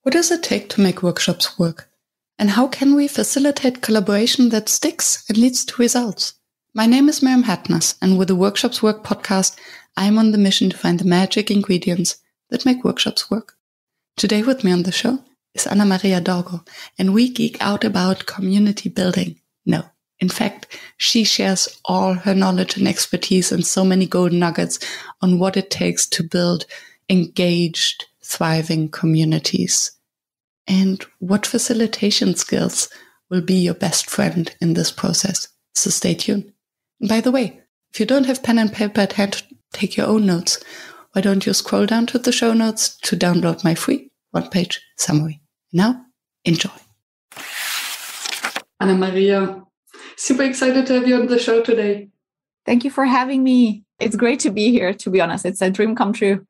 What does it take to make workshops work? And how can we facilitate collaboration that sticks and leads to results? My name is Miriam Hatness, and with the Workshops Work podcast, I am on the mission to find the magic ingredients that make workshops work. Today with me on the show is Anamaria Dorgo, and we geek out about community building. No, in fact, she shares all her knowledge and expertise and so many golden nuggets on what it takes to build engaged, thriving communities, and what facilitation skills will be your best friend in this process. So stay tuned. And by the way, if you don't have pen and paper at hand to take your own notes, why don't you scroll down to the show notes to download my free one-page summary. Now, enjoy. Anamaria, super excited to have you on the show today. Thank you for having me. It's great to be here, to be honest. It's a dream come true.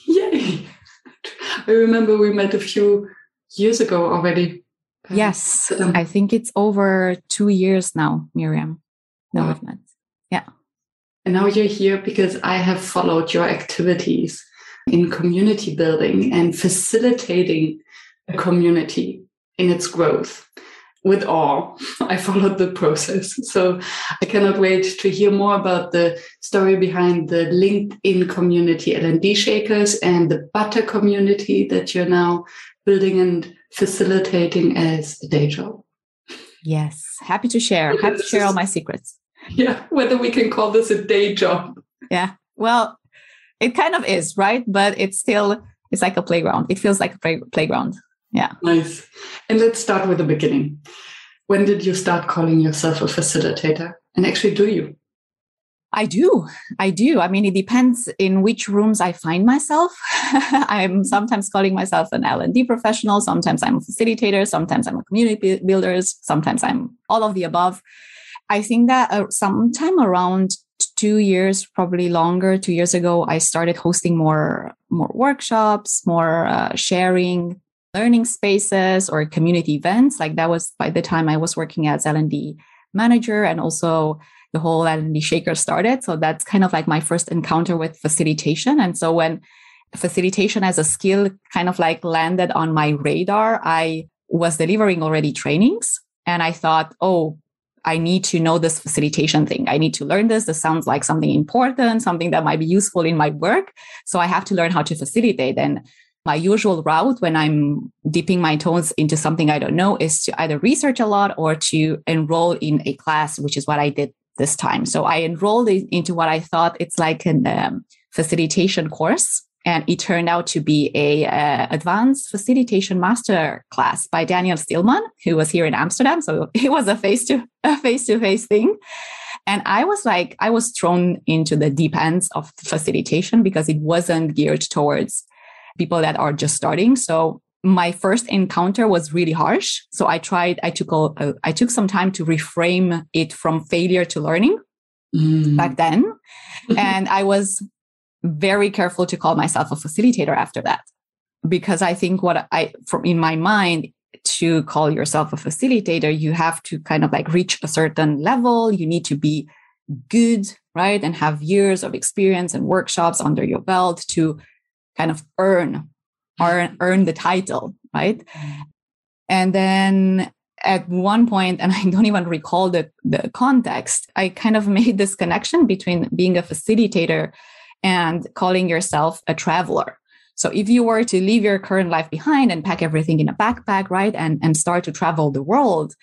Yay! I remember we met a few years ago already. Yes, I think it's over 2 years now, Miriam. No, we've met. Yeah. And now you're here because I have followed your activities in community building and facilitating a community in its growth with awe. I followed the process. So I cannot wait to hear more about the story behind the LinkedIn community, L&D Shakers, and the Butter community that you're now building and facilitating as a day job. Yes, happy to share. Happy to share all my secrets. Yeah, whether we can call this a day job. Yeah, well, it kind of is, right? But it's like a playground. It feels like a playground. Yeah. Nice. And let's start with the beginning. When did you start calling yourself a facilitator? And actually, do you? I do. I mean, it depends in which rooms I find myself. I'm sometimes calling myself an L&D professional. Sometimes I'm a facilitator. Sometimes I'm a community builder. Sometimes I'm all of the above. I think that sometime around 2 years, probably longer, 2 years ago, I started hosting more workshops, more sharing, learning spaces or community events. Like that was by the time I was working as L&D manager, and also the whole L&D Shakers started. So that's kind of like my first encounter with facilitation. And so when facilitation as a skill kind of like landed on my radar, I was delivering already trainings, and I thought, oh, I need to know this facilitation thing. I need to learn this. This sounds like something important, something that might be useful in my work. So I have to learn how to facilitate. And my usual route when I'm dipping my toes into something I don't know is to either research a lot or to enroll in a class, which is what I did this time. So I enrolled into what I thought it's like an facilitation course. And it turned out to be a advanced facilitation master class by Daniel Stillman, who was here in Amsterdam. So it was a face-to-face thing. And I was thrown into the deep ends of facilitation because it wasn't geared towards people that are just starting. So my first encounter was really harsh. So I took some time to reframe it from failure to learning back then. And I was very careful to call myself a facilitator after that, because I think in my mind, to call yourself a facilitator, you have to kind of like reach a certain level. You need to be good, right? And have years of experience and workshops under your belt to kind of earn the title, right? And then at one point, and I don't even recall the context, I kind of made this connection between being a facilitator and calling yourself a traveler. So if you were to leave your current life behind and pack everything in a backpack, right, and start to travel the world,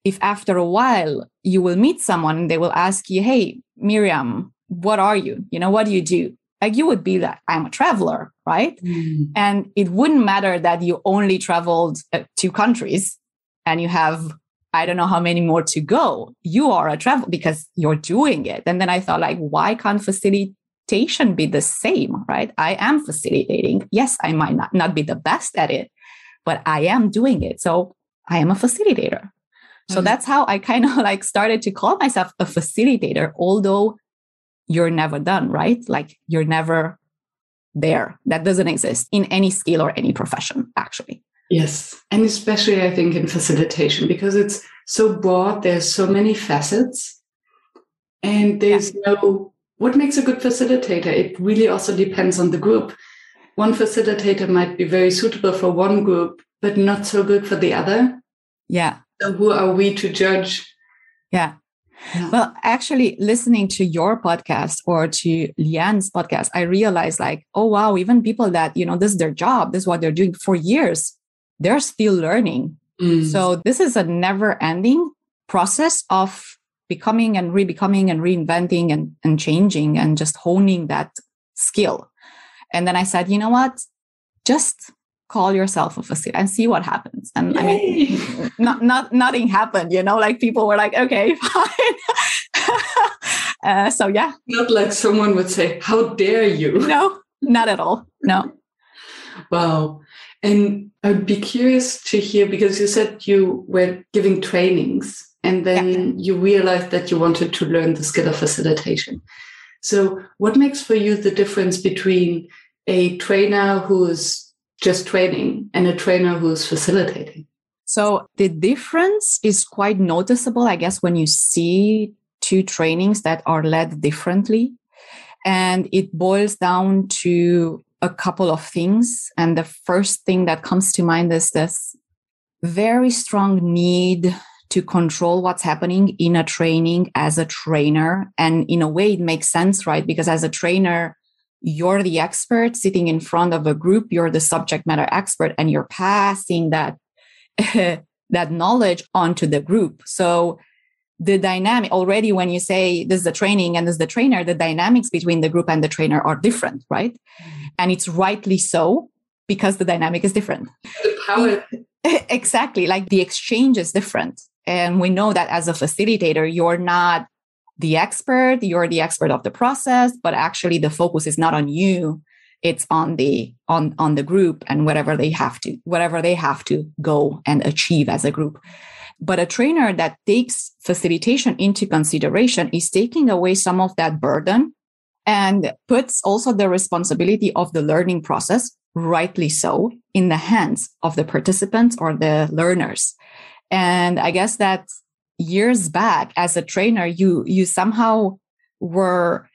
if after a while you will meet someone and they will ask you, hey, Miriam, what are you? What do you do? Like you would be like, I'm a traveler, right? And it wouldn't matter that you only traveled 2 countries and you have, I don't know how many more to go. You are a traveler because you're doing it. And then I thought, like, why can't facilitation be the same, right? I am facilitating. Yes, I might not be the best at it, but I am doing it. So I am a facilitator. So that's how I kind of like started to call myself a facilitator, although you're never done, right? Like you're never there. That doesn't exist in any skill or any profession, actually. Yes. And especially I think in facilitation, because it's so broad, there's so many facets, and there's no, what makes a good facilitator? It really also depends on the group. one facilitator might be very suitable for one group, but not so good for the other. Yeah. So who are we to judge? Yeah. Well, actually, listening to your podcast or to Liane's podcast, I realized like, oh, wow, even people that, this is their job, this is what they're doing for years, they're still learning. So this is a never ending process of becoming and re-becoming and reinventing and changing and just honing that skill. And then I said, you know what, just call yourself a facilitator and see what happens. And Yay. I mean, nothing happened, like people were like, okay, fine. So yeah. Not like someone would say, how dare you? No, not at all. No. Wow. And I'd be curious to hear, because you said you were giving trainings and then you realized that you wanted to learn the skill of facilitation. So what makes for you the difference between a trainer who's just training and a trainer who's facilitating? So the difference is quite noticeable, I guess, when you see two trainings that are led differently. And it boils down to a couple of things. And the first thing that comes to mind is this very strong need to control what's happening in a training as a trainer. And in a way, it makes sense, right? Because as a trainer, you're the expert sitting in front of a group, you're the subject matter expert, and you're passing that, that knowledge onto the group. So the dynamic already, when you say this is the training and this is the trainer, the dynamics between the group and the trainer are different, right? And it's rightly so, because the dynamic is different. The power. Exactly. Like the exchange is different. And we know that as a facilitator, you're not the expert, you're the expert of the process, but actually the focus is not on you. It's on the group and whatever they have to go and achieve as a group. But a trainer that takes facilitation into consideration is taking away some of that burden and puts also the responsibility of the learning process, rightly so, in the hands of the participants or the learners. And I guess that years back as a trainer, you somehow were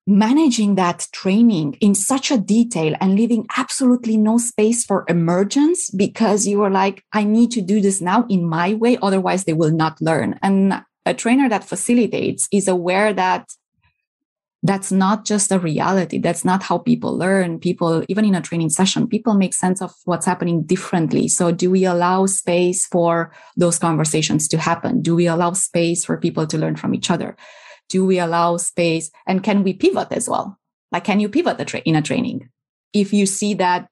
managing that training in such a detail and leaving absolutely no space for emergence, because you were like, I need to do this now in my way, otherwise they will not learn. And a trainer that facilitates is aware that that's not just a reality. That's not how people learn. People, even in a training session, people make sense of what's happening differently. So do we allow space for those conversations to happen? Do we allow space for people to learn from each other? Do we allow space? And can we pivot as well? Like, can you pivot in a training? If you see that,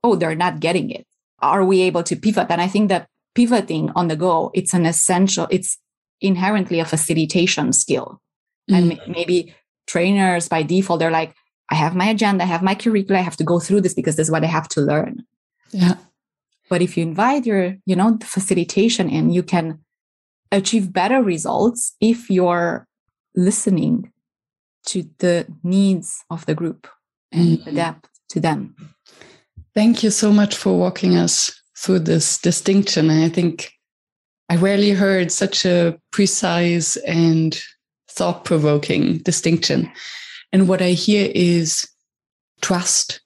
oh, they're not getting it, are we able to pivot? And I think that pivoting on the go, it's inherently a facilitation skill. And maybe trainers by default, they're like, I have my agenda, I have my curricula, I have to go through this because this is what I have to learn. Yeah. But if you invite your, the facilitation in, you can achieve better results if you're listening to the needs of the group and adapt to them. Thank you so much for walking us through this distinction. And I think I rarely heard such a precise and thought-provoking distinction. And what I hear is trust.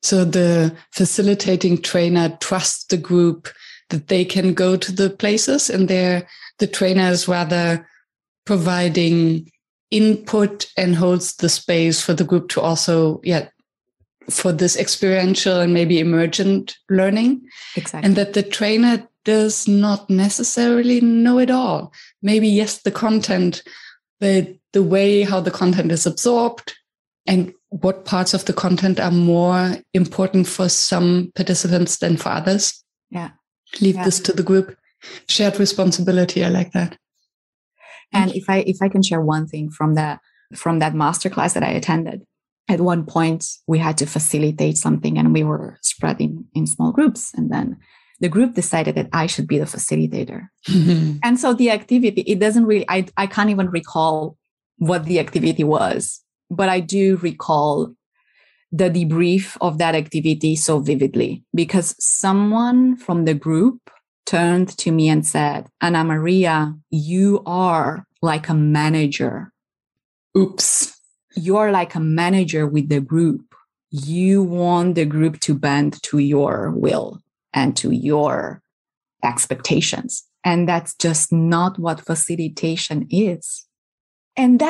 So the facilitating trainer trusts the group that they can go to the places, and the trainer is rather providing input and holds the space for the group to also, for this experiential and maybe emergent learning. Exactly. And that the trainer does not necessarily know it all. Maybe, yes, the content, but the way how the content is absorbed and what parts of the content are more important for some participants than for others. Yeah. Leave this to the group. Shared responsibility. I like that. And if I can share one thing from that masterclass that I attended, at one point we had to facilitate something and we were spread in small groups. And then the group decided that I should be the facilitator. And so the activity, it doesn't really, I can't even recall what the activity was, but I do recall the debrief of that activity so vividly, because someone from the group turned to me and said, Anamaria, you are like a manager. Oops. You are like a manager with the group. you want the group to bend to your will and to your expectations. And that's just not what facilitation is. And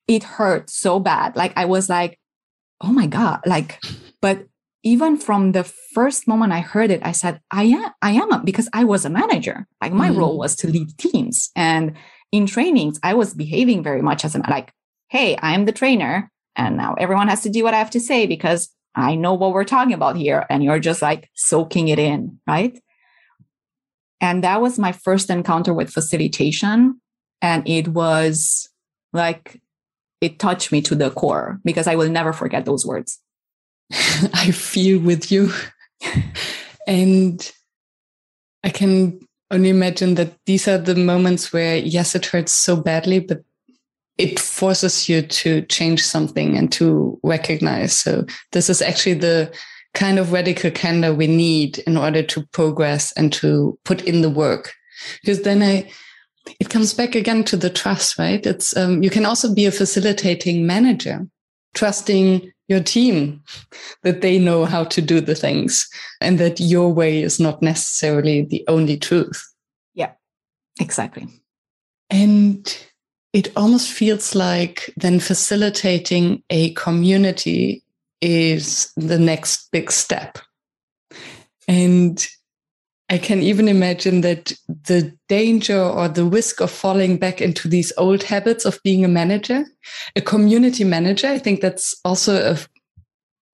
it hurt so bad. Like, I was like, oh my God, but even from the first moment I heard it, I said, I am, because I was a manager. Like, my role was to lead teams. And in trainings, I was behaving very much as hey, I'm the trainer. And now everyone has to do what I have to say because I know what we're talking about here. And you're just like soaking it in, right? And that was my first encounter with facilitation. And it was like, it touched me to the core because I will never forget those words. I feel with you. And I can only imagine that these are the moments where, yes, it hurts so badly, but it forces you to change something and to recognize. So this is actually the kind of radical candor we need in order to progress and to put in the work. Because then it comes back again to the trust, right? It's you can also be a facilitating manager, trusting your team that they know how to do the things and that your way is not necessarily the only truth. Yeah, exactly. And it almost feels like then facilitating a community is the next big step. And I can even imagine that the danger or the risk of falling back into these old habits of being a manager, a community manager, I think that's also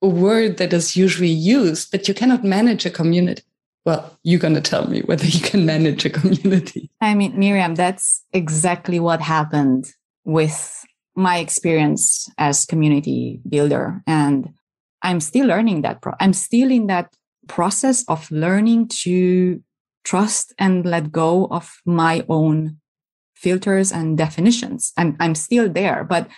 a word that is usually used, but you cannot manage a community. Well, you're going to tell me whether you can manage a community. I mean, Miriam, that's exactly what happened with my experience as community builder. And I'm still learning that. I'm still in that process of learning to trust and let go of my own filters and definitions. I'm still there, but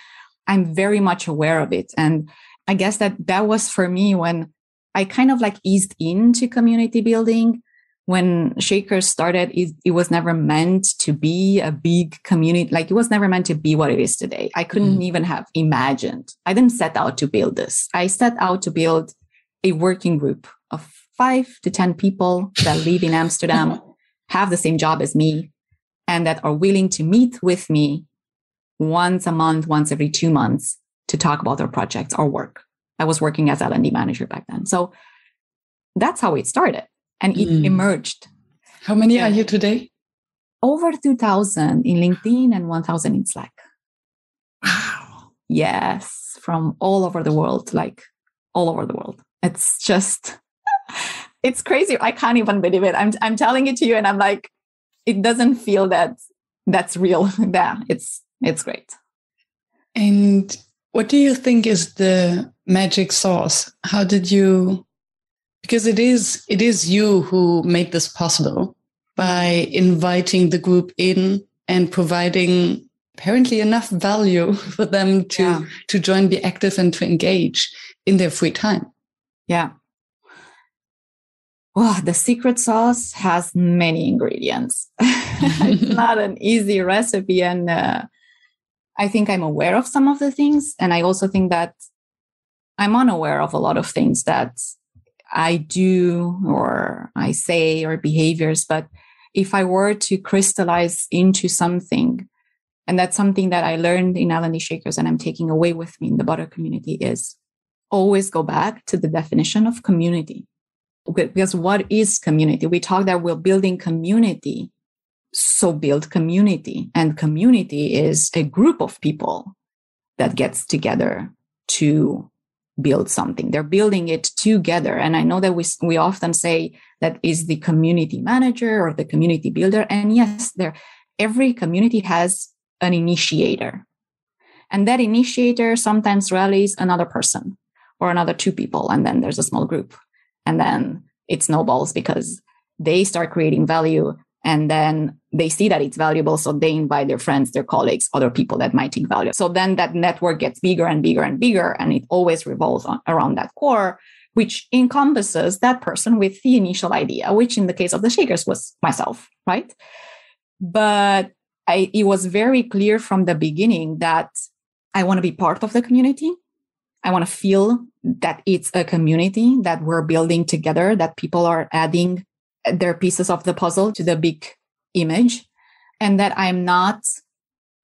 I'm very much aware of it. And I guess that was for me when I kind of like eased into community building. When Shakers started, it was never meant to be a big community. Like, it was never meant to be what it is today. I couldn't even have imagined. I didn't set out to build this. I set out to build a working group of 5 to 10 people that live in Amsterdam, have the same job as me, and that are willing to meet with me once a month, once every 2 months to talk about their projects or work. I was working as L&D manager back then. So that's how it started. And it emerged. How many are you today? Over 2,000 in LinkedIn and 1,000 in Slack. Wow. Yes, from all over the world, like all over the world. It's just, it's crazy. I can't even believe it. I'm telling it to you and I'm like, it doesn't feel that's real. Yeah, it's great. And what do you think is the magic sauce? How did you... Because it is you who made this possible by inviting the group in and providing apparently enough value for them to join, be active, and to engage in their free time. Yeah. Well, the secret sauce has many ingredients. It's not an easy recipe. And I think I'm aware of some of the things. And I also think that I'm unaware of a lot of things that I do or I say or behaviors. But if I were to crystallize into something, and that's something that I learned in L&D Shakers and I'm taking away with me in the butter community, is always go back to the definition of community. Because what is community? We talk that we're building community. So build community. And community is a group of people that gets together to build something. They're building it together. And I know that we often say that is the community manager or the community builder. And yes, every community has an initiator. And that initiator sometimes rallies another person or another 2 people. And then there's a small group. And then it snowballs because they start creating value. And then they see that it's valuable. So they invite their friends, their colleagues, other people that might take value. So then that network gets bigger and bigger and bigger. And it always revolves around that core, which encompasses that person with the initial idea, which in the case of the Shakers was myself, right? But it was very clear from the beginning that I want to be part of the community. I want to feel that it's a community that we're building together, that people are adding their pieces of the puzzle to the big image, and that I'm not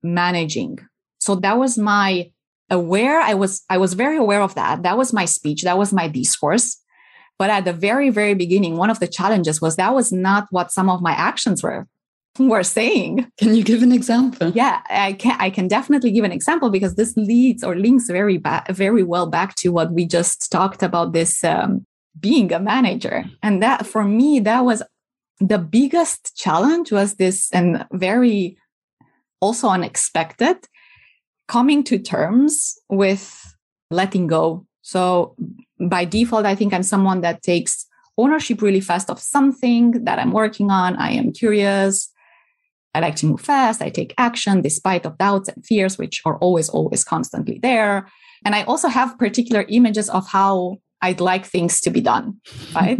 managing. So that was my aware. I was very aware of that. That was my speech. That was my discourse. But at the very, very beginning, one of the challenges was that was not what some of my actions were saying. Can you give an example? Yeah, I can definitely give an example, because this links very well back to what we just talked about, this being a manager. And that, for me, that was the biggest challenge, was this, and very also unexpected, coming to terms with letting go. So by default, I think I'm someone that takes ownership really fast of something that I'm working on. I am curious. I like to move fast. I take action despite of doubts and fears, which are always constantly there. And I also have particular images of how I'd like things to be done, right?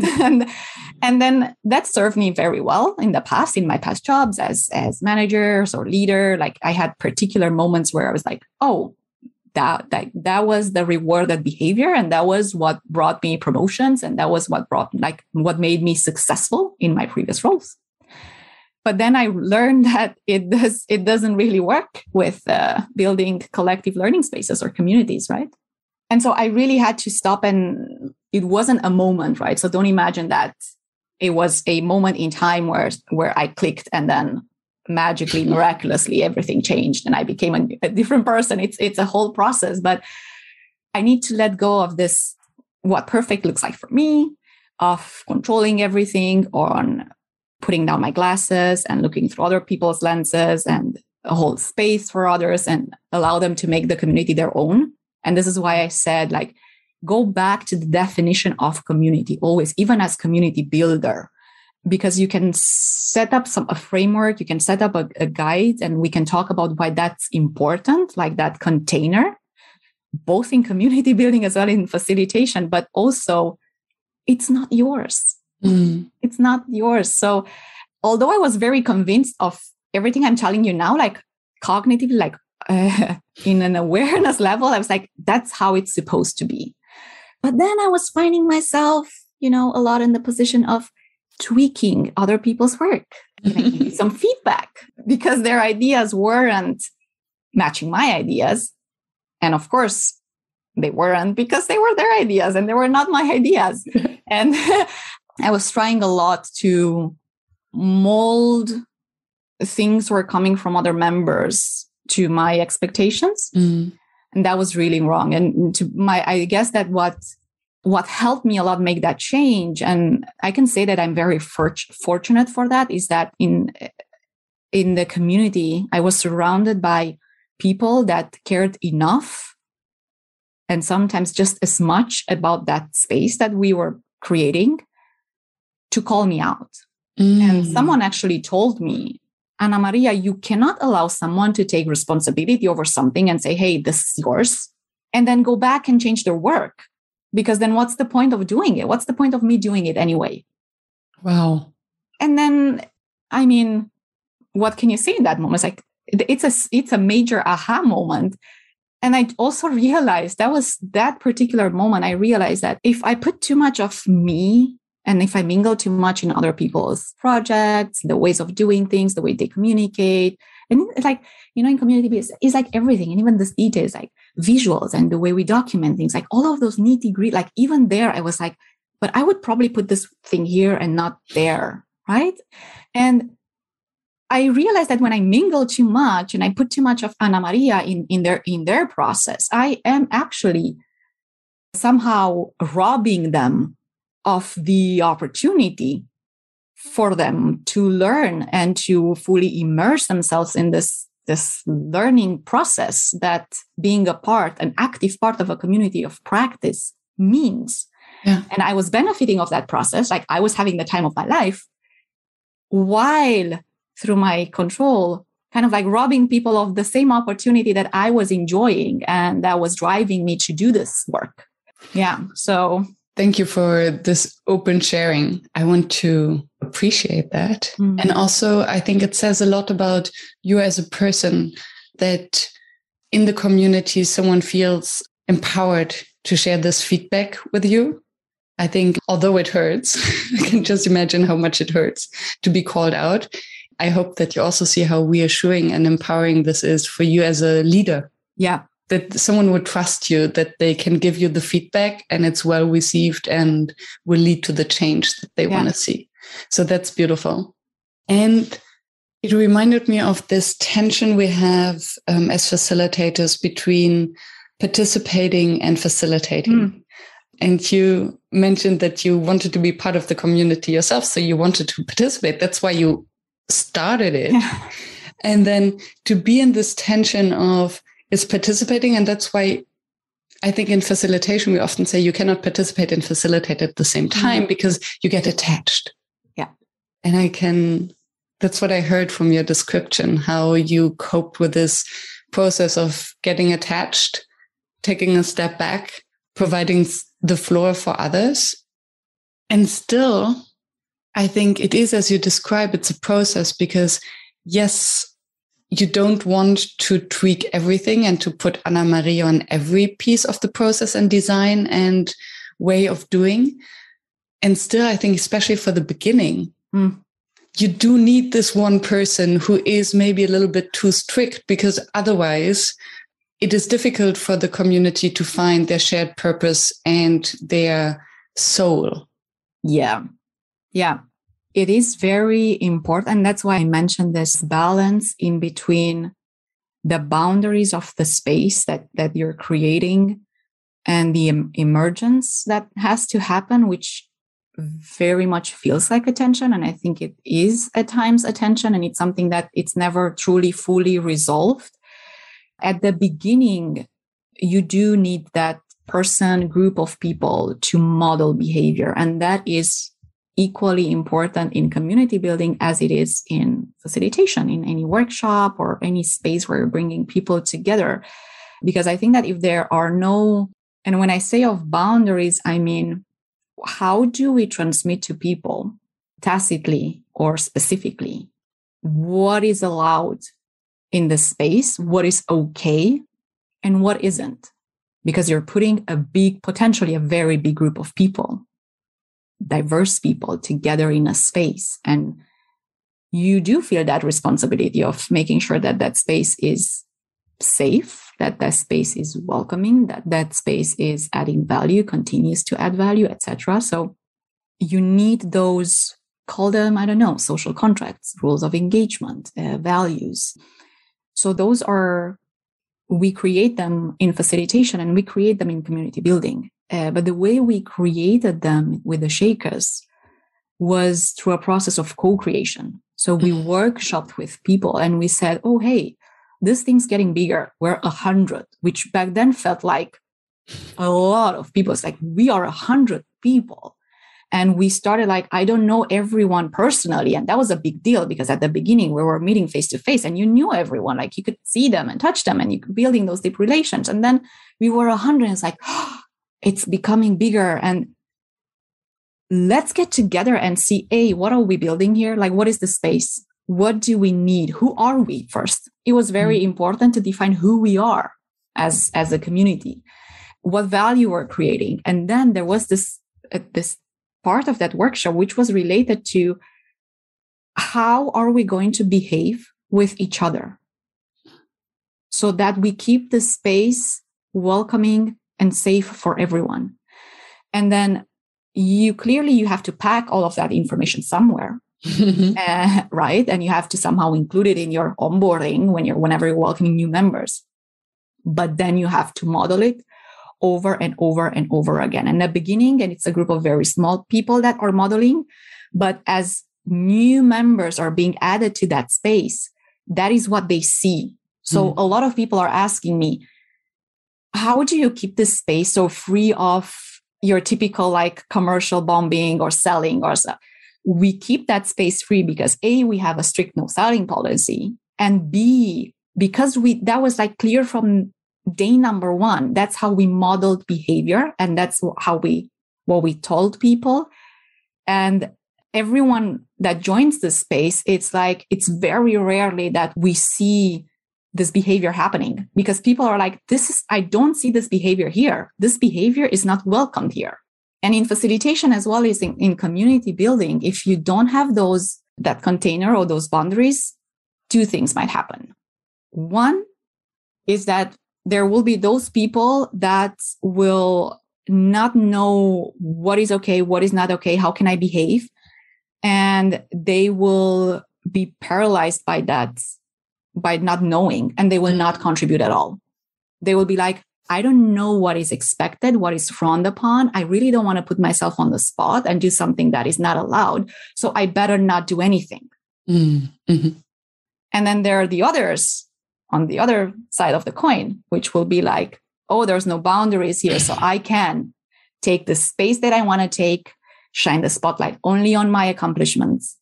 and then that served me very well in the past, in my past jobs as managers or leader. Like, I had particular moments where I was like, oh, that was the rewarded behavior, and that was what brought me promotions, and that was what what made me successful in my previous roles. But then I learned that it doesn't really work with building collective learning spaces or communities, right? And so I really had to stop, and it wasn't a moment, right? So don't imagine that it was a moment in time where I clicked and then magically, miraculously, everything changed and I became a different person. It's a whole process, but I need to let go of this, what perfect looks like for me, of controlling everything, on putting down my glasses and looking through other people's lenses and hold space for others and allow them to make the community their own. And this is why I said, like, go back to the definition of community always, even as community builder, because you can set up a framework, you can set up a guide, and we can talk about why that's important, like that container, both in community building as well in facilitation, but also it's not yours. It's not yours. So although I was very convinced of everything I'm telling you now, like cognitively, like in an awareness level, I was like, that's how it's supposed to be. But then I was finding myself, a lot in the position of tweaking other people's work, some feedback, because their ideas weren't matching my ideas. And of course, they weren't, because they were their ideas and they were not my ideas. And I was trying a lot to mold things were coming from other members to my expectations. And that was really wrong. And I guess that what helped me a lot make that change, and I can say that I'm very fortunate for that, is that in the community, I was surrounded by people that cared enough and sometimes just as much about that space that we were creating to call me out. And someone actually told me, Anamaria, you cannot allow someone to take responsibility over something and say, hey, this is yours, and then go back and change their work. Because then what's the point of doing it? What's the point of me doing it anyway? Wow. And then, I mean, what can you say in that moment? It's like, it's a major aha moment. And I also realized that particular moment, I realized that if I put too much of me, and if I mingle too much in other people's projects, the ways of doing things, the way they communicate, and it's like, in community, it's like everything. And even this details, like visuals and the way we document things, like all of those nitty-gritty, like even there, I was like, but I would probably put this thing here and not there, right? And I realized that when I mingle too much and I put too much of Anamaria in their process, I am actually somehow robbing them of the opportunity for them to learn and to fully immerse themselves in this learning process that being an active part of a community of practice means. Yeah. And I was benefiting of that process. Like, I was having the time of my life, while through my control, kind of like robbing people of the same opportunity that I was enjoying and that was driving me to do this work. Yeah. So thank you for this open sharing. I want to appreciate that. And also, I think it says a lot about you as a person, that in the community, someone feels empowered to share this feedback with you. I think although it hurts, I can just imagine how much it hurts to be called out. I hope that you also see how reassuring and empowering this is for you as a leader. Yeah. That someone would trust you, that they can give you the feedback and it's well received and will lead to the change that they want to see. So that's beautiful. And it reminded me of this tension we have as facilitators between participating and facilitating. And you mentioned that you wanted to be part of the community yourself. So you wanted to participate. That's why you started it. Yeah. And then to be in this tension of is participating. And that's why I think in facilitation, we often say you cannot participate and facilitate at the same time because you get attached. Yeah. And that's what I heard from your description, how you coped with this process of getting attached, taking a step back, providing the floor for others. And still, I think it is, as you describe, it's a process because yes, you don't want to tweak everything and to put Anamaria on every piece of the process and design and way of doing. And still, I think, especially for the beginning, you do need this one person who is maybe a little bit too strict because otherwise it is difficult for the community to find their shared purpose and their soul. Yeah. Yeah. It is very important. That's why I mentioned this balance in between the boundaries of the space that you're creating and the emergence that has to happen, which very much feels like attention. And I think it is at times attention, and it's something that it's never truly fully resolved. At the beginning, you do need that group of people to model behavior. And that is equally important in community building as it is in facilitation, in any workshop or any space where you're bringing people together. Because I think that if there are no, and when I say of boundaries, I mean, how do we transmit to people tacitly or specifically what is allowed in the space, what is okay and what isn't? Because you're putting potentially a very big group of people, diverse people together in a space. And you do feel that responsibility of making sure that that space is safe, that that space is welcoming, that that space is adding value, continues to add value, etc. So you need those, call them, I don't know, social contracts, rules of engagement, values. So those are, we create them in facilitation and we create them in community building. But the way we created them with the Shakers was through a process of co-creation. So we workshopped with people and we said, oh, hey, this thing's getting bigger. We're 100, which back then felt like a lot of people. It's like, we are 100 people. And we started like, I don't know everyone personally. And that was a big deal because at the beginning we were meeting face to face and you knew everyone, like you could see them and touch them and you could building those deep relations. And then we were 100 and it's like, oh, it's becoming bigger. And let's get together and see, what are we building here? Like, what is the space? What do we need? Who are we first? It was very important to define who we are as a community, what value we're creating. And then there was this part of that workshop, which was related to how are we going to behave with each other so that we keep the space welcoming and safe for everyone. And then you have to pack all of that information somewhere, right? And you have to somehow include it in your onboarding whenever you're welcoming new members. But then you have to model it over and over and over again. In the beginning, and it's a group of very small people that are modeling, but as new members are being added to that space, that is what they see. So a lot of people are asking me, how do you keep this space so free of your typical like commercial bombing or selling or stuff? We keep that space free because A, we have a strict no selling policy, and B, because that was like clear from day number one. That's how we modeled behavior, and that's what we told people. And everyone that joins the space, it's like it's very rarely that we see this behavior happening, because people are like, I don't see this behavior here. This behavior is not welcomed here. And in facilitation as well as in community building, if you don't have that container or those boundaries, two things might happen. One is that there will be those people that will not know what is okay, what is not okay, how can I behave? And they will be paralyzed by that, by not knowing, and they will not contribute at all. They will be like, I don't know what is expected, what is frowned upon. I really don't want to put myself on the spot and do something that is not allowed. So I better not do anything. Mm-hmm. And then there are the others on the other side of the coin, which will be like, oh, there's no boundaries here. So I can take the space that I want to take, shine the spotlight only on my accomplishments,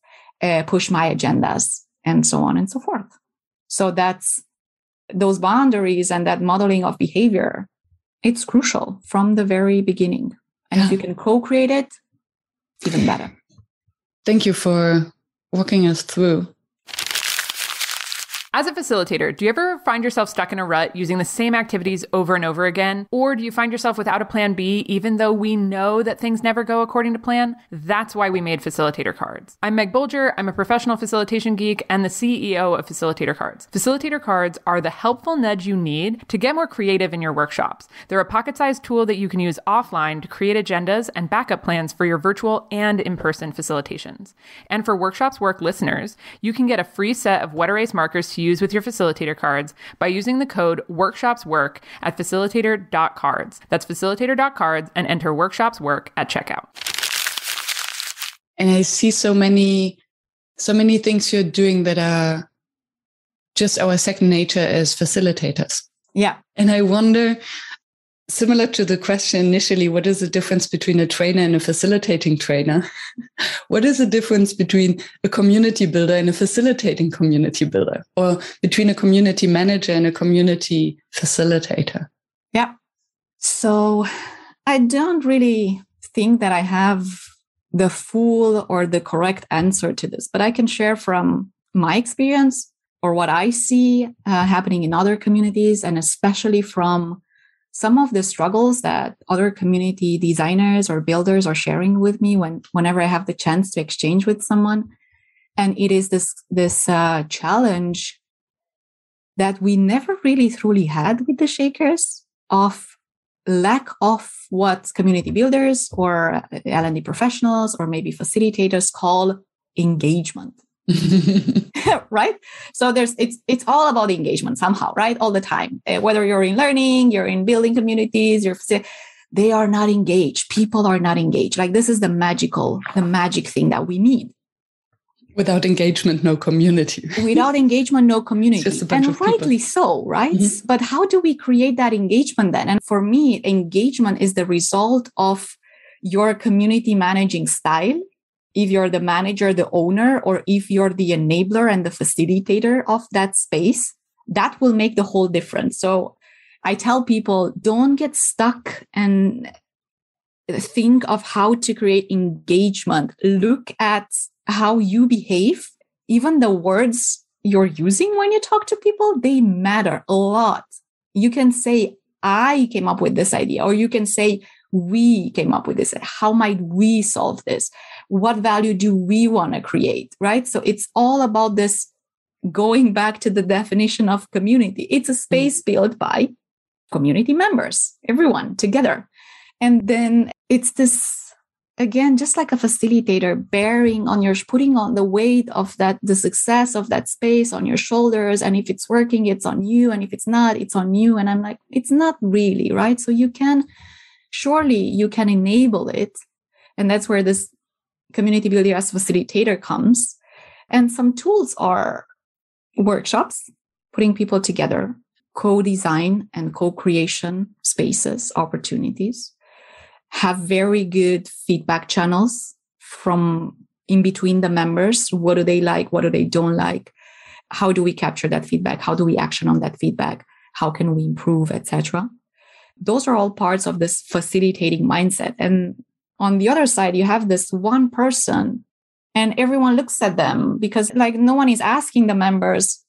push my agendas, and so on and so forth. So that's those boundaries and that modeling of behavior. It's crucial from the very beginning. And if you can co-create it, it's even better. Thank you for walking us through. As a facilitator, do you ever find yourself stuck in a rut using the same activities over and over again? Or do you find yourself without a plan B, even though we know that things never go according to plan? That's why we made facilitator cards. I'm Meg Bolger. I'm a professional facilitation geek and the CEO of Facilitator Cards. Facilitator cards are the helpful nudge you need to get more creative in your workshops. They're a pocket-sized tool that you can use offline to create agendas and backup plans for your virtual and in-person facilitations. And for Workshops Work listeners, you can get a free set of wet erase markers to use with your facilitator cards by using the code WorkshopsWork at facilitator.cards. That's facilitator.cards and enter WorkshopsWork at checkout. And I see so many things you're doing that are just our second nature as facilitators. Yeah. And I wonder, similar to the question initially, what is the difference between a trainer and a facilitating trainer? What is the difference between a community builder and a facilitating community builder? Or between a community manager and a community facilitator? Yeah. So I don't really think that I have the full or the correct answer to this, but I can share from my experience or what I see happening in other communities, and especially from some of the struggles that other community designers or builders are sharing with me whenever I have the chance to exchange with someone. And it is this challenge that we never really truly had with the Shakers of lack of what community builders or L&D professionals or maybe facilitators call engagement. Right? So it's all about engagement somehow, right? All the time. Whether you're in learning, you're in building communities, they are not engaged. People are not engaged. Like this is the magic thing that we need. Without engagement, no community. Without engagement, no community. Just a bunch of rightly people. so, right? Mm-hmm. But how do we create that engagement then? And for me, engagement is the result of your community managing style. If you're the manager, the owner, or if you're the enabler and the facilitator of that space, that will make the whole difference. So I tell people, don't get stuck and think of how to create engagement. Look at how you behave. Even the words you're using when you talk to people, they matter a lot. You can say, I came up with this idea, or you can say, we came up with this. How might we solve this? What value do we want to create, right? So it's all about this, going back to the definition of community. It's a space built by community members, everyone together. And then it's this, again, just like a facilitator putting on the weight of that, the success of that space on your shoulders. And if it's working, it's on you. And if it's not, it's on you. And I'm like, it's not really, right? So surely you can enable it. And that's where this community builder as facilitator comes. And some tools are workshops, putting people together, co-design and co-creation spaces, opportunities, have very good feedback channels from in between the members. What do they like? What do they don't like? How do we capture that feedback? How do we action on that feedback? How can we improve, etc.? Those are all parts of this facilitating mindset. And on the other side, you have this one person and everyone looks at them because like no one is asking the members,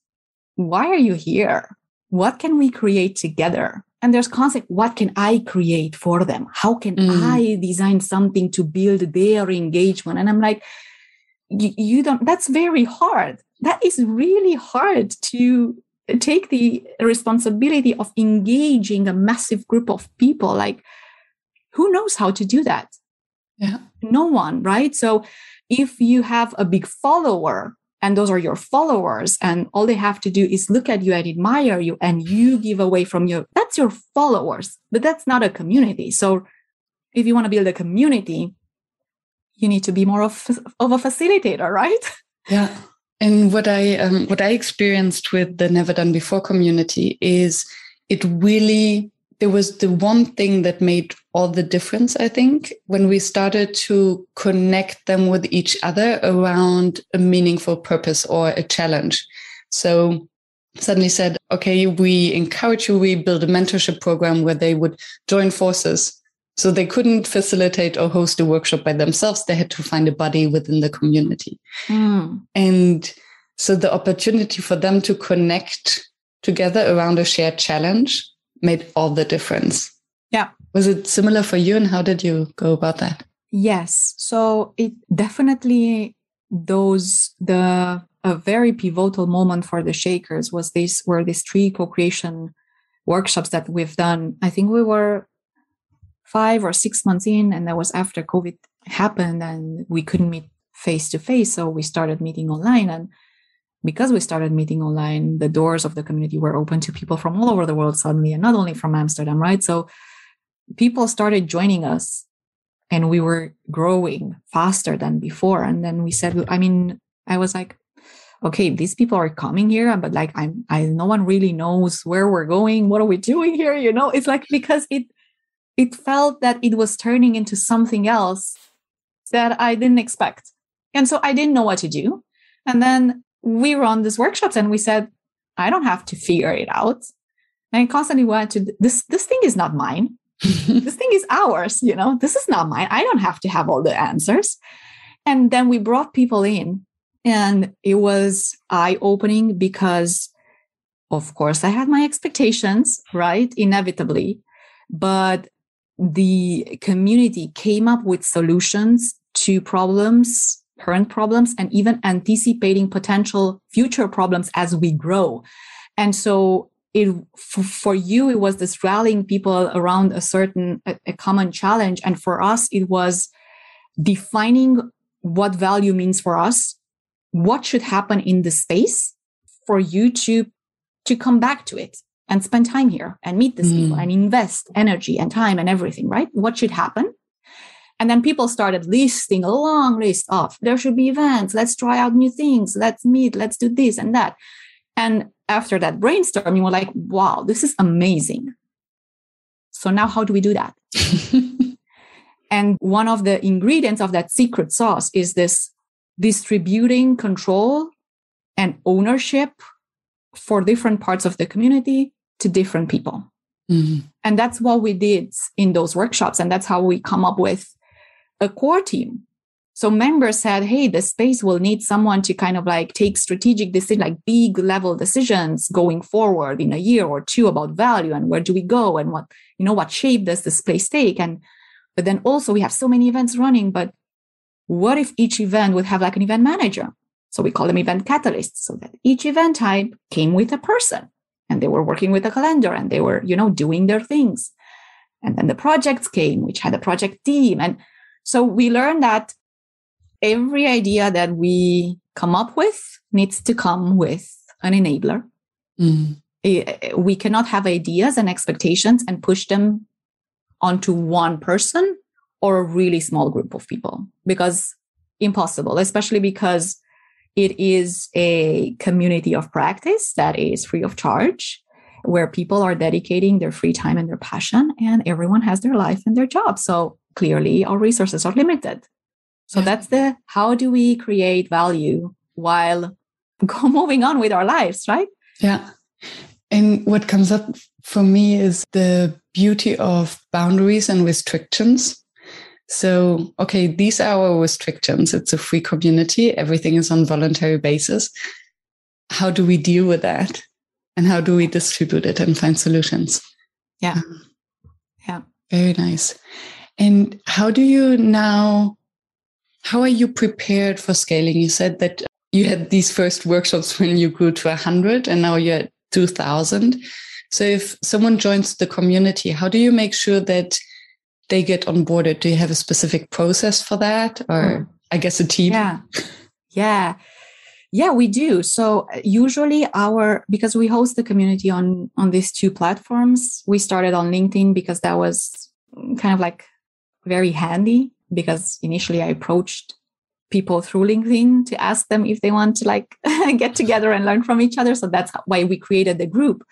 why are you here? What can we create together? And there's concept, what can I create for them? How can I design something to build their engagement? And I'm like, you don't, that's very hard. That is really hard to take the responsibility of engaging a massive group of people. Like, who knows how to do that? Yeah. No one, right? So if you have a big follower and those are your followers and all they have to do is look at you and admire you and you give away from that's your followers, but that's not a community. So if you want to build a community, you need to be more of a facilitator, right? Yeah. And what I experienced with the NeverDoneBefore community is there was the one thing that made all the difference, I think, when we started to connect them with each other around a meaningful purpose or a challenge. So suddenly said, okay, we encourage you, we build a mentorship program where they would join forces. So they couldn't facilitate or host a workshop by themselves. They had to find a buddy within the community. And so the opportunity for them to connect together around a shared challenge made all the difference. Yeah. Was it similar for you, and how did you go about that? Yes. So it definitely a very pivotal moment for the Shakers were these 3 co-creation workshops that we've done. I think we were 5 or 6 months in, and that was after COVID happened and we couldn't meet face to face. So we started meeting online, and because we started meeting online, the doors of the community were open to people from all over the world suddenly, and not only from Amsterdam, right? So people started joining us and we were growing faster than before. And then we said, I was like, okay, these people are coming here, but like, no one really knows where we're going. What are we doing here? It's like, because it felt that it was turning into something else that I didn't expect. And so I didn't know what to do. And then we run these workshops and we said, I don't have to figure it out. And I constantly went to this thing is not mine. This thing is ours. This is not mine. I don't have to have all the answers. And then we brought people in, and it was eye-opening because, of course, I had my expectations, right? Inevitably. But the community came up with solutions to problems, current problems, and even anticipating potential future problems as we grow. And so for you, it was this rallying people around a common challenge. And for us, it was defining what value means for us, what should happen in the space for you to come back to it and spend time here and meet these people and invest energy and time and everything, right? What should happen? And then people started listing a long list of, there should be events, let's try out new things, let's meet, let's do this and that. And after that brainstorming, we're like, wow, this is amazing. So now how do we do that? And one of the ingredients of that secret sauce is this distributing control and ownership for different parts of the community to different people. And that's what we did in those workshops. And that's how we come up with a core team. So members said, hey, the space will need someone to kind of like take strategic decisions, like big level decisions going forward in a year or two about value and where do we go and what shape does this place take? But then also we have so many events running, but what if each event would have like an event manager? So we call them event catalysts, so that each event type came with a person and they were working with a calendar and they were, doing their things. And then the projects came, which had a project team. And so we learned that every idea that we come up with needs to come with an enabler. We cannot have ideas and expectations and push them onto one person or a really small group of people, because impossible, especially because it is a community of practice that is free of charge, where people are dedicating their free time and their passion, and everyone has their life and their job. So clearly our resources are limited. So that's how do we create value while moving on with our lives, right? Yeah. And what comes up for me is the beauty of boundaries and restrictions. So, okay, these are our restrictions. It's a free community. Everything is on voluntary basis. How do we deal with that? And how do we distribute it and find solutions? Yeah. Yeah. Very nice. And how are you prepared for scaling? You said that you had these first workshops when you grew to 100 and now you're at 2,000. So if someone joins the community, how do you make sure that they get onboarded? Do you have a specific process for that? Or I guess a team? Yeah, we do. So usually because we host the community on these two platforms, we started on LinkedIn because that was kind of like very handy, because initially I approached people through LinkedIn to ask them if they want to like get together and learn from each other. So that's why we created the group.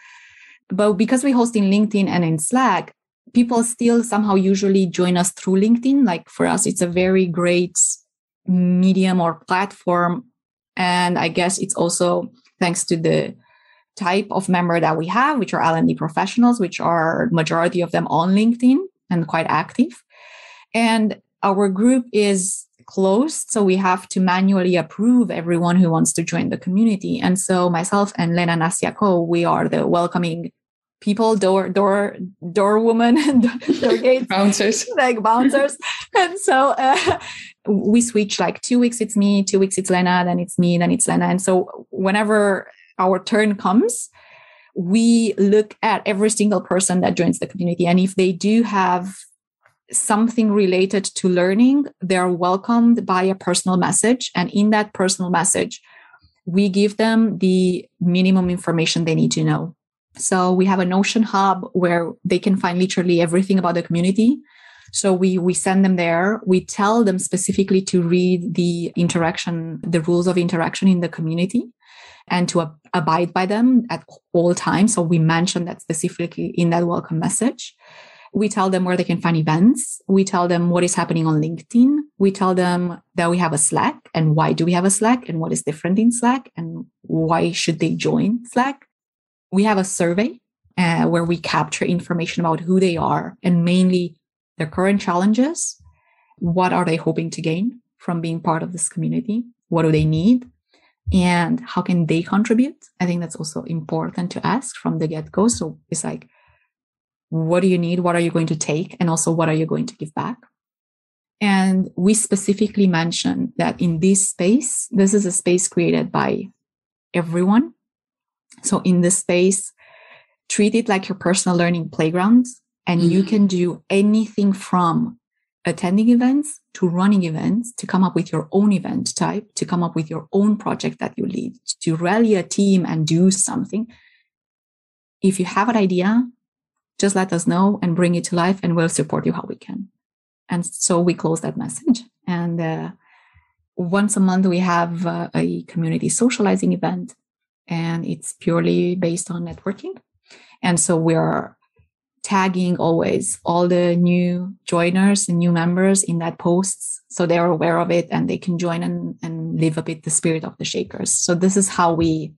But because we host in LinkedIn and in Slack, people still somehow usually join us through LinkedIn. Like for us, it's a very great medium or platform. And I guess it's also thanks to the type of member that we have, which are L&D professionals, which are majority of them on LinkedIn and quite active. And our group is closed, so we have to manually approve everyone who wants to join the community. And so myself and Lena Nasiako, we are the welcoming people, door woman, door gates, bouncers. And so we switch, like 2 weeks it's me, 2 weeks it's Lena, then it's me, then it's Lena. And so whenever our turn comes, we look at every single person that joins the community. And if they do have something related to learning, they're welcomed by a personal message. And in that personal message, we give them the minimum information they need to know. So we have a Notion hub where they can find literally everything about the community. So we send them there. We tell them specifically to read the rules of interaction in the community and to abide by them at all times. So we mention that specifically in that welcome message. We tell them where they can find events. We tell them what is happening on LinkedIn. We tell them that we have a Slack and why do we have a Slack and what is different in Slack and why should they join Slack. We have a survey where we capture information about who they are and mainly their current challenges. What are they hoping to gain from being part of this community? What do they need? And how can they contribute? I think that's also important to ask from the get-go. So it's like, what do you need? What are you going to take? And also, what are you going to give back? And we specifically mention that in this space, this is a space created by everyone. So in this space, treat it like your personal learning playground. And you can do anything from attending events to running events, to come up with your own event type, to come up with your own project that you lead, to rally a team and do something. If you have an idea, just let us know and bring it to life and we'll support you how we can. And so we close that message. And once a month, we have a community socializing event, and it's purely based on networking. And so we're tagging always all the new joiners and new members in that posts, so they're aware of it and they can join and live a bit the spirit of the Shakers. So this is how we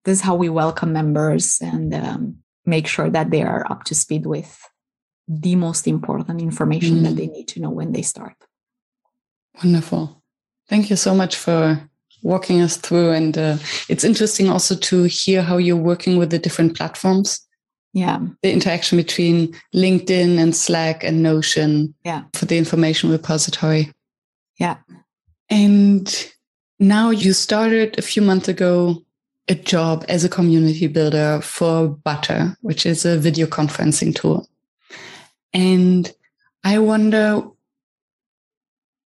welcome members and make sure that they are up to speed with the most important information that they need to know when they start. Wonderful. Thank you so much for walking us through. And it's interesting also to hear how you're working with the different platforms. Yeah. The interaction between LinkedIn and Slack and Notion for the information repository. Yeah. And now you started a few months ago a job as a community builder for Butter, which is a video conferencing tool. And I wonder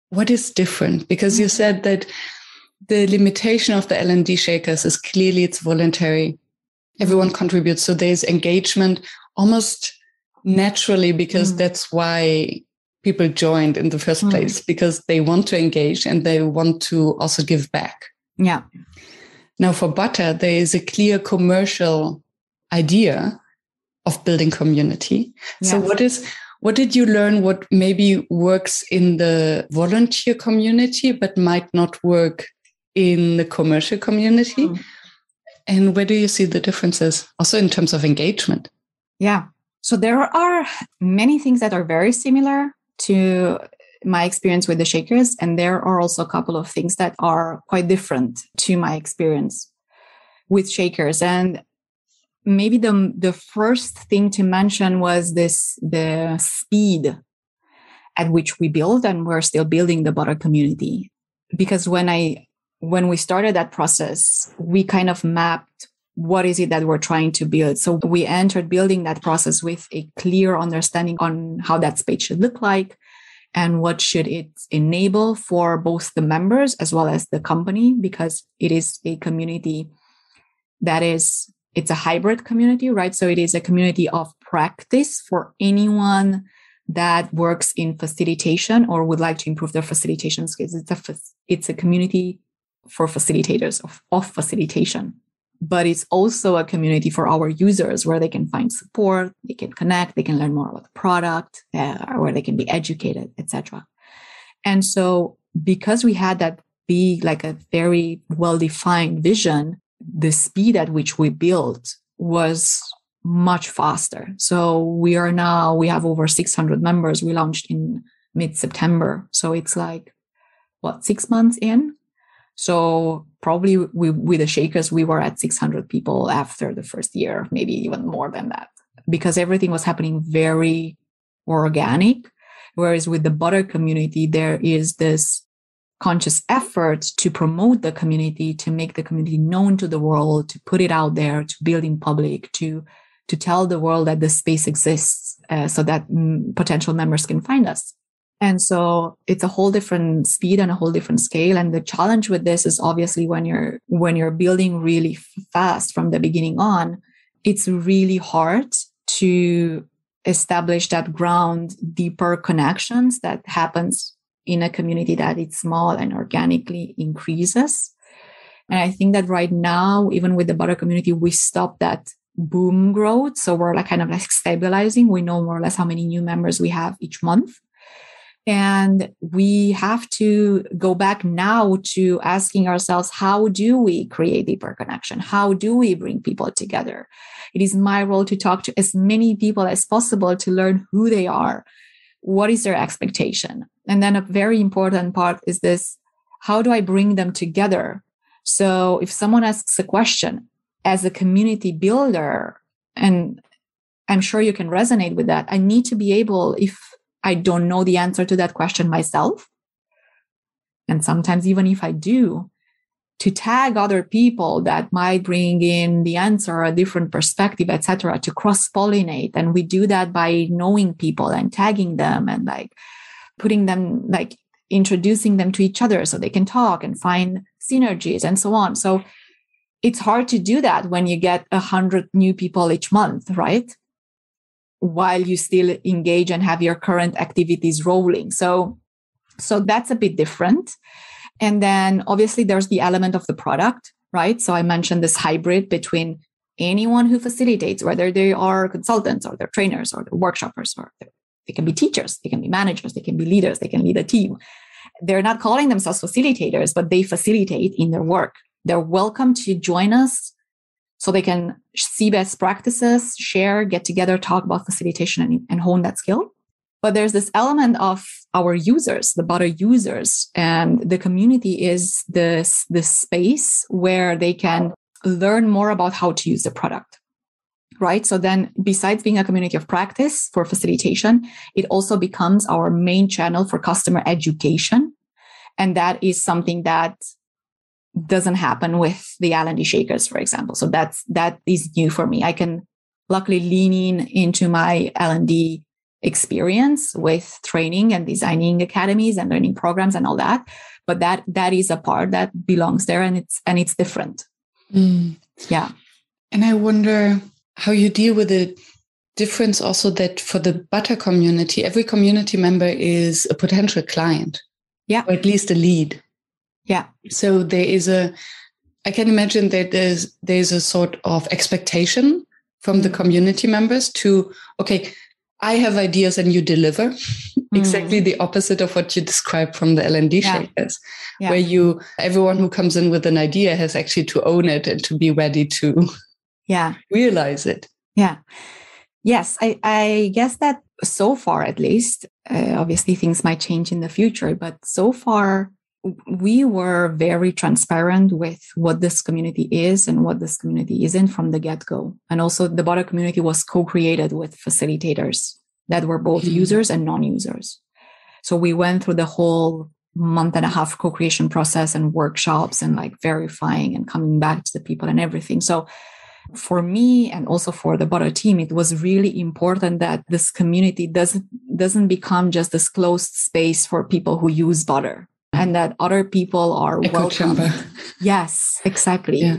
what is different, because you said that the limitation of the L&D Shakers is clearly it's voluntary. Everyone contributes. So there's engagement almost naturally, because that's why people joined in the first place, because they want to engage and they want to also give back. Yeah. Now for Butter, there is a clear commercial idea of building community. Yes. So what did you learn? What maybe works in the volunteer community, but might not work in the commercial community? And where do you see the differences also in terms of engagement? Yeah. So there are many things that are very similar to my experience with the Shakers. And there are also a couple of things that are quite different to my experience with Shakers. And maybe the first thing to mention was the speed at which we build, and we're still building the butter community. Because when we started that process, we kind of mapped what is it that we're trying to build. So we entered building that process with a clear understanding on how that space should look like and what should it enable for both the members as well as the company, because it is a community it's a hybrid community, right? So it is a community of practice for anyone that works in facilitation or would like to improve their facilitation skills. It's a community for facilitators of facilitation, but it's also a community for our users where they can find support, they can connect, they can learn more about the product, where they can be educated, etc. And so because we had that be like a very well-defined vision, the speed at which we built was much faster. So we have over 600 members. We launched in mid-September. So it's like, 6 months in? So probably with the Shakers, we were at 600 people after the first year, maybe even more than that, because everything was happening very organic. Whereas with the butter community, there is this conscious effort to promote the community, to make the community known to the world, to put it out there, to build in public, to tell the world that the space exists so that potential members can find us. And so it's a whole different speed and a whole different scale. And the challenge with this is obviously when you're building really fast from the beginning on, it's really hard to establish that ground, deeper connections that happens in a community that it's small and organically increases. And I think that right now, even with the butter community, we stopped that boom growth. So we're kind of stabilizing. We know more or less how many new members we have each month. And we have to go back now to asking ourselves, how do we create deeper connection? How do we bring people together? It is my role to talk to as many people as possible to learn who they are. What is their expectation? And then a very important part is this, how do I bring them together? So if someone asks a question as a community builder, and I'm sure you can resonate with that, I need to be able, if I don't know the answer to that question myself, and sometimes even if I do, to tag other people that might bring in the answer, a different perspective, etc., to cross-pollinate. And we do that by knowing people and tagging them and putting them, introducing them to each other so they can talk and find synergies and so on. So it's hard to do that when you get 100 new people each month, right? While you still engage and have your current activities rolling. So that's a bit different. And then obviously there's the element of the product, right? So I mentioned this hybrid between anyone who facilitates, whether they are consultants or they're trainers or they're workshoppers, or they can be teachers, they can be managers, they can be leaders, they can lead a team. They're not calling themselves facilitators, but they facilitate in their work. They're welcome to join us so they can see best practices, share, get together, talk about facilitation and hone that skill. But there's this element of our users, the butter users, and the community is the space where they can learn more about how to use the product, right? So then besides being a community of practice for facilitation, it also becomes our main channel for customer education. And that is something that doesn't happen with the L&D Shakers, for example. So that is new for me. I can luckily lean into my L&D experience with training and designing academies and learning programs and all that. But that is a part that belongs there, and it's different. Yeah. And I wonder how you deal with the difference also that for the butter community, every community member is a potential client. Yeah. Or at least a lead. Yeah. So I can imagine that there's a sort of expectation from the community members to, okay, I have ideas and you deliver. Exactly the opposite of what you described from the L&D Shakers, where everyone who comes in with an idea has actually to own it and to be ready to realize it. Yeah. Yes, I guess that so far, at least, obviously things might change in the future, but so far we were very transparent with what this community is and what this community isn't from the get-go. And also the Butter community was co-created with facilitators that were both users and non-users. So we went through the whole month-and-a-half co-creation process and workshops and like verifying and coming back to the people and everything. So for me and also for the Butter team, it was really important that this community doesn't become just this closed space for people who use Butter. And that other people are welcome. Yes, exactly. Yeah.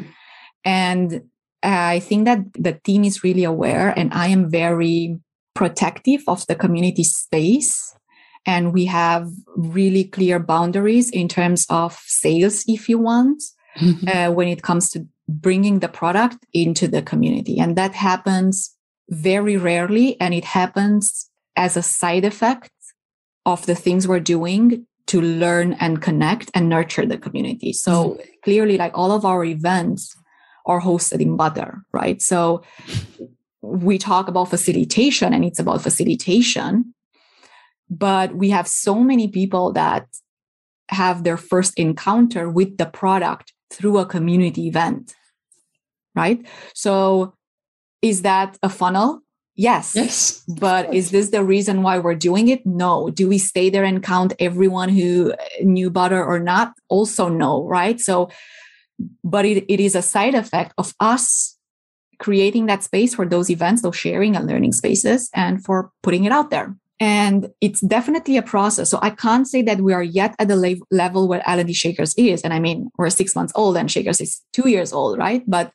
And I think that the team is really aware, and I am very protective of the community space. And we have really clear boundaries in terms of sales, if you want, when it comes to bringing the product into the community. And that happens very rarely. And it happens as a side effect of the things we're doing to learn and connect and nurture the community. So clearly, like all of our events are hosted in Butter, right? So we talk about facilitation and it's about facilitation, but we have so many people that have their first encounter with the product through a community event, right? So is that a funnel? Yes. But is this the reason why we're doing it? No. Do we stay there and count everyone who knew Butter or not? Also no, right? So, but it is a side effect of us creating that space for those events, those sharing and learning spaces, and for putting it out there. And it's definitely a process. So I can't say that we are yet at the level where L&D Shakers is. And I mean, we're 6 months old and Shakers is 2 years old, right? But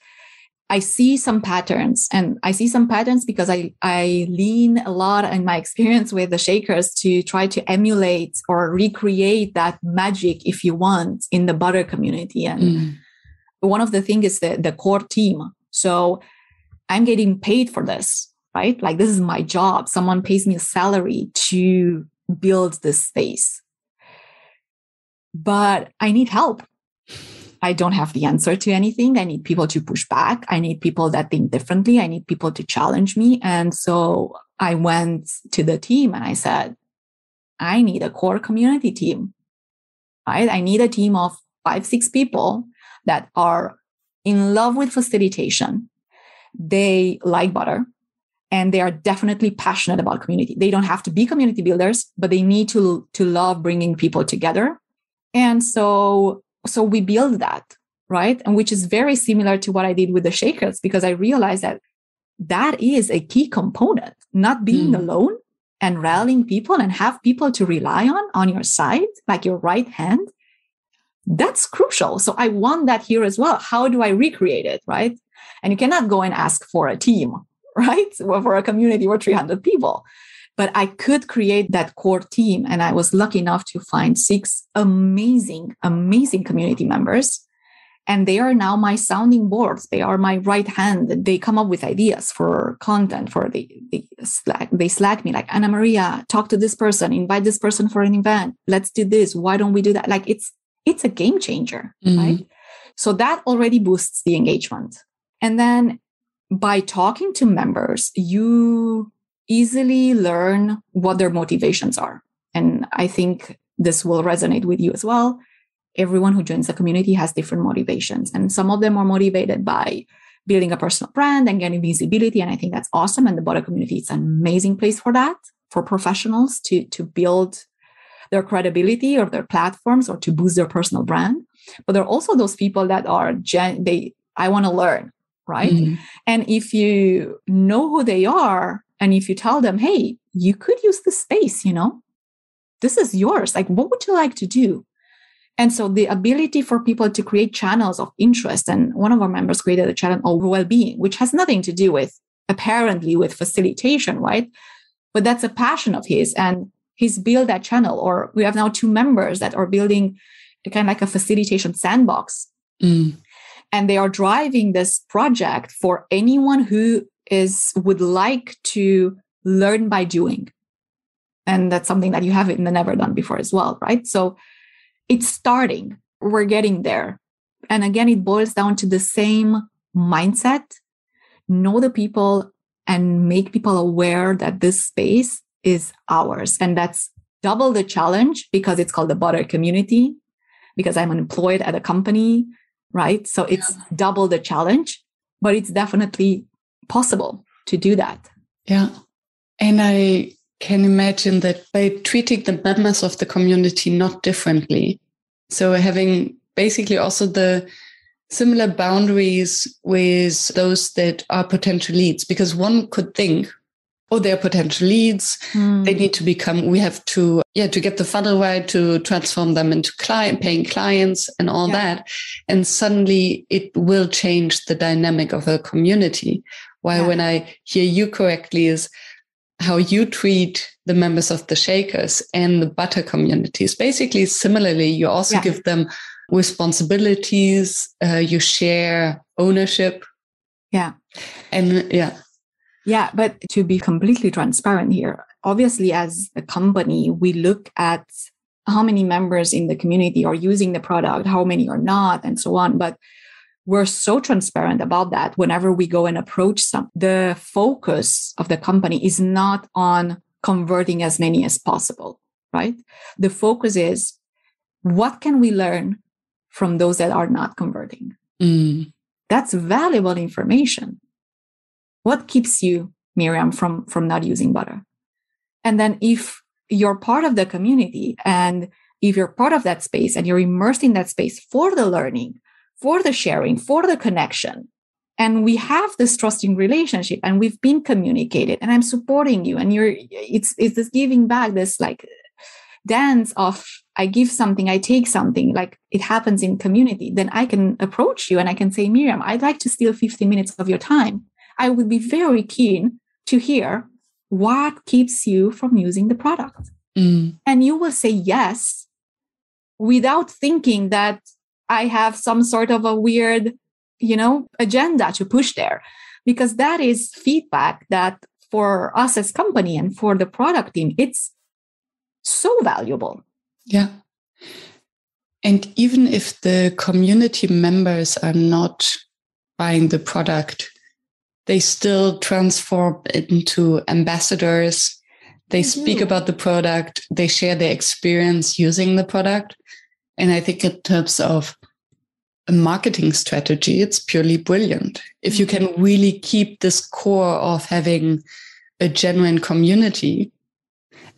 I see some patterns, and I see some patterns because I lean a lot in my experience with the Shakers to try to emulate or recreate that magic, if you want, in the Butter community. And one of the things is the core team. So I'm getting paid for this, right? Like this is my job. Someone pays me a salary to build this space. But I need help. I don't have the answer to anything. I need people to push back. I need people that think differently. I need people to challenge me. And so I went to the team and I said, I need a core community team, right? I need a team of 5-6 people that are in love with facilitation. They like Butter and they are definitely passionate about community. They don't have to be community builders, but they need to love bringing people together. And so we build that, right? And which is very similar to what I did with the Shakers, because I realized that is a key component, not being alone and rallying people and have people to rely on your side, like your right hand. That's crucial. So I want that here as well. How do I recreate it, right? And you cannot go and ask for a team, right? For a community of 300 people. But I could create that core team. And I was lucky enough to find 6 amazing, amazing community members. And they are now my sounding boards. They are my right hand. They come up with ideas for content, they Slack me like, Anamaria, talk to this person, invite this person for an event. Let's do this. Why don't we do that? Like it's a game changer, right? So that already boosts the engagement. And then by talking to members, you easily learn what their motivations are. And I think this will resonate with you as well. Everyone who joins the community has different motivations. And some of them are motivated by building a personal brand and getting visibility. And I think that's awesome. And the Butter community is an amazing place for that, for professionals to build their credibility or their platforms or to boost their personal brand. But there are also those people that are, I want to learn, right? And if you know who they are, and if you tell them, hey, you could use this space, this is yours. Like, what would you like to do? And so the ability for people to create channels of interest. And one of our members created a channel of well-being, which has nothing to do with facilitation, right? But that's a passion of his. And he's built that channel. Or we have now 2 members that are building kind of like a facilitation sandbox. And they are driving this project for anyone who would like to learn by doing. And that's something that you have in the NeverDoneBefore as well, right? So it's starting. We're getting there. And again, it boils down to the same mindset. Know the people and make people aware that this space is ours. And that's double the challenge because it's called the Butter community. because I'm unemployed at a company, right? So it's double the challenge, but it's definitely possible to do that. Yeah. And I can imagine that by treating the members of the community not differently, so having basically also the similar boundaries with those that are potential leads, because one could think, oh, they're potential leads. They need to become, we have to get the funnel right, to transform them into paying clients and all that. And suddenly it will change the dynamic of a community. While when I hear you correctly is how you treat the members of the Shakers and the butter communities. Basically, similarly, you also give them responsibilities, you share ownership. Yeah. And Yeah, but to be completely transparent here, obviously, as a company, we look at how many members in the community are using the product, how many are not, and so on. But we're so transparent about that whenever we go and approach some. The focus of the company is not on converting as many as possible, right? The focus is, what can we learn from those that are not converting? That's valuable information. What keeps you, Miriam, from not using butter? And then if you're part of the community and if you're part of that space and you're immersed in that space for the learning, for the sharing, for the connection, and we have this trusting relationship and we've been communicated and I'm supporting you and it's this giving back, this like dance of I give something, I take something, like it happens in community, then I can approach you and I can say, Miriam, I'd like to steal 15 minutes of your time. I would be very keen to hear what keeps you from using the product. And you will say yes without thinking that I have some sort of a weird, agenda to push there, because that is feedback that for us as company and for the product team, it's so valuable. Yeah. And even if the community members are not buying the product, they still transform into ambassadors. They speak about the product. They share their experience using the product. And I think in terms of a marketing strategy, it's purely brilliant. If you can really keep this core of having a genuine community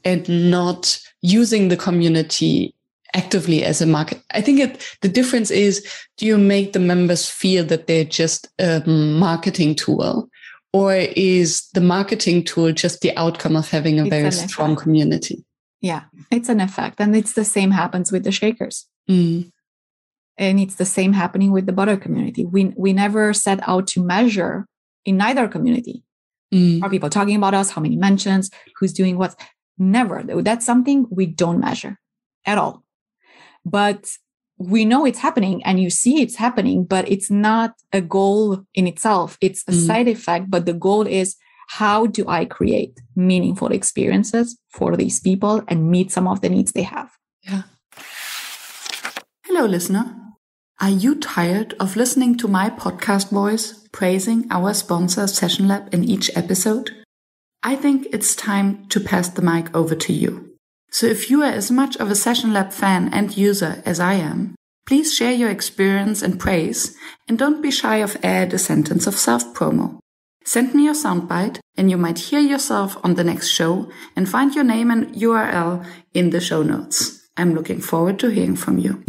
and not using the community actively as a market. I think the difference is, do you make the members feel that they're just a marketing tool, or is the marketing tool just the outcome of having a very strong community? Yeah, it's an effect. And it's the same happens with the Shakers. And it's the same happening with the butter community. We never set out to measure in neither community. Are people talking about us? How many mentions? Who's doing what? Never. That's something we don't measure at all. But we know it's happening and you see it's happening, but it's not a goal in itself. It's a side effect. But the goal is, how do I create meaningful experiences for these people and meet some of the needs they have? Yeah. Hello, listener. Are you tired of listening to my podcast voice praising our sponsor Session Lab in each episode? I think it's time to pass the mic over to you. So if you are as much of a Session Lab fan and user as I am, please share your experience and praise, and don't be shy of add a sentence of self-promo. Send me your soundbite and you might hear yourself on the next show and find your name and URL in the show notes. I'm looking forward to hearing from you.